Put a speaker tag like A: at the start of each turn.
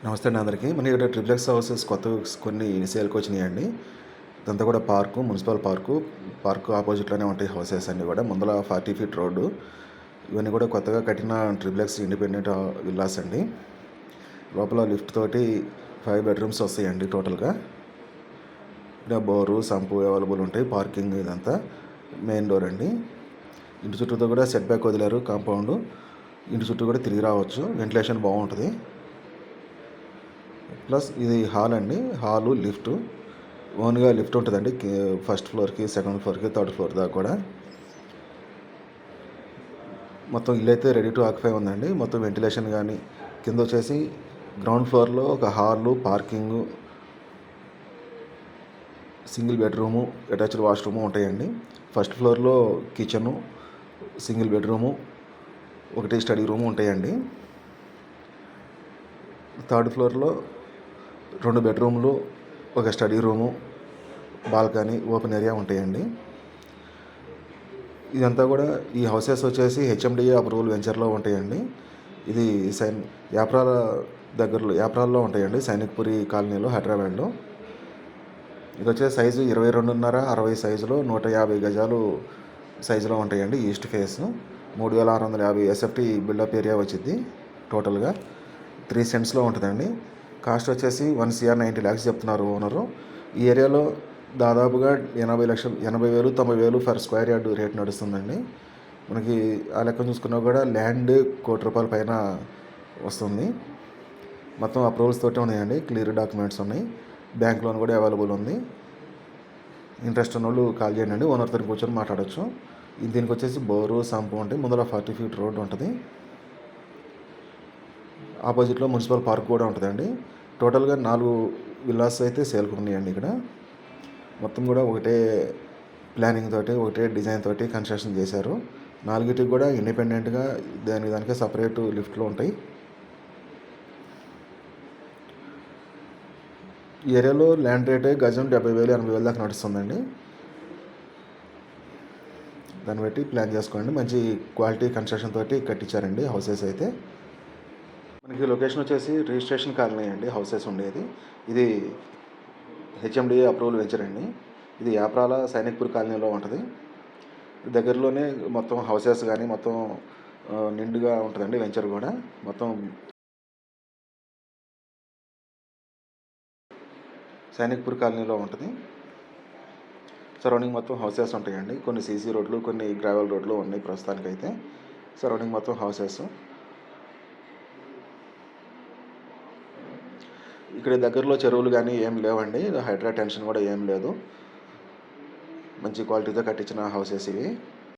A: నమస్తే అండి అందరికీ. మన ఇక్కడ ట్రిప్లెక్స్ హౌసెస్ కొత్తగా కొన్ని సేల్కి వచ్చినాయండి. ఇదంతా కూడా పార్కు, మున్సిపల్ పార్కు ఆపోజిట్లోనే ఉంటాయి హౌసెస్ అన్నీ కూడా. ముందల 40 ఫీట్ రోడ్డు. ఇవన్నీ కూడా కొత్తగా కట్టిన ట్రిప్లెక్స్ ఇండిపెండెంట్ విల్లాస్ అండి. లోపల లిఫ్ట్ తోటి 5 బెడ్రూమ్స్ వస్తాయండి టోటల్గా. ఇక్కడ బోరు, సంపు అవైలబుల్ ఉంటాయి. పార్కింగ్ ఇదంతా మెయిన్ డోర్ అండి. ఇంటి చుట్టూతో కూడా సెట్ బ్యాక్ వదిలేరు కాంపౌండ్. ఇంటి చుట్టూ కూడా తిరిగి రావచ్చు. వెంటిలేషన్ బాగుంటుంది. ప్లస్ ఇది హాల్ అండి. హాలు, లిఫ్ట్ ఓన్గా లిఫ్ట్ ఉంటుందండి. ఫస్ట్ ఫ్లోర్కి, సెకండ్ ఫ్లోర్కి, థర్డ్ ఫ్లోర్ దాకా కూడా. మొత్తం ఇల్లు అయితే రెడీ టు ఆక్యుపై ఉందండి. మొత్తం వెంటిలేషన్ కానీ కింద వచ్చేసి గ్రౌండ్ ఫ్లోర్లో ఒక hall, parking, single bedroom, attached washroom ఉంటాయండి. ఫస్ట్ ఫ్లోర్లో కిచెను, సింగిల్ బెడ్రూము, ఒకటి స్టడీ రూము ఉంటాయండి. థర్డ్ ఫ్లోర్లో 2 బెడ్రూమ్లు, ఒక study room, balcony, open area ఉంటాయండి. ఇదంతా కూడా ఈ హౌసెస్ వచ్చేసి హెచ్ఎండిఏ అప్రూవల్ వెంచర్లో ఉంటాయండి. ఇది యాప్రాల్లో ఉంటాయండి, సైనిక్పురి కాలనీలో, హైదరాబాద్లో. ఇది వచ్చే సైజు 22.5 60 సైజులో 150 గజాలు సైజులో ఉంటాయండి. East face 3650 SFT buildup area వచ్చింది. టోటల్గా 3 సెంట్స్లో ఉంటుందండి. కాస్ట్ వచ్చేసి 1,90 lakhs చెప్తున్నారు ఓనరు. ఈ ఏరియాలో దాదాపుగా 80,000 90,000 ఫర్ స్క్వేర్ యార్డ్ రేట్ నడుస్తుందండి. మనకి ఆ లెక్క చూసుకున్నా కూడా ల్యాండ్ ₹1,00,00,000 పైన వస్తుంది. మొత్తం అప్రూవల్స్ తోటే ఉన్నాయండి. క్లియర్ డాక్యుమెంట్స్ ఉన్నాయి. బ్యాంక్ లోన్ కూడా అవైలబుల్ ఉంది. ఇంట్రెస్ట్ ఉన్న వాళ్ళు కాల్ చేయండి. ఓనర్తో కూర్చొని మాట్లాడచ్చు. దీనికి వచ్చేసి బోరు, సంపు ఉంటాయి. ముందర 40 ఫీట్ రోడ్ ఉంటుంది. ఆపోజిట్లో మున్సిపల్ పార్క్ కూడా ఉంటుందండి. టోటల్గా 4 విల్లాస్ అయితే సేల్కి ఉన్నాయండి. ఇక్కడ మొత్తం కూడా ఒకటే ప్లానింగ్ తోటి, ఒకటే డిజైన్ తోటి కన్స్ట్రక్షన్ చేశారు. 4టికి కూడా ఇండిపెండెంట్గా దానికే సపరేట్ లిఫ్ట్లు ఉంటాయి. ఈ ఏరియాలో ల్యాండ్ రేటే గజం 70,000 80,000 దాకా నడుస్తుందండి. దాన్ని బట్టి ప్లాన్ చేసుకోండి. మంచి క్వాలిటీ కన్స్ట్రక్షన్ తోటి కట్టించారండి హౌసెస్ అయితే. మనకి లొకేషన్ వచ్చేసి రిజిస్ట్రేషన్ కాలనీ అండి హౌసెస్ ఉండేది. ఇది హెచ్ఎండిఏ అప్రూవల్ వెంచర్ అండి. ఇది యాప్రాల సైనిక్పూర్ కాలనీలో ఉంటుంది. దగ్గరలోనే మొత్తం హౌసెస్ కానీ మొత్తం నిండుగా ఉంటుందండి. వెంచర్ కూడా మొత్తం సైనిక్పూర్ కాలనీలో ఉంటుంది. సరౌండింగ్ మొత్తం హౌసెస్ ఉంటాయండి. కొన్ని సీసీ రోడ్లు, కొన్ని గ్రావెల్ రోడ్లు ఉన్నాయి ప్రస్తుతానికైతే. సరౌండింగ్ మొత్తం హౌసెస్. ఇక్కడ దగ్గరలో చెరువులు కానీ ఏం లేవండి. హైడ్రా టెన్షన్ కూడా ఏం లేదు. మంచి క్వాలిటీతో కట్టించిన హౌసెస్ ఇవి.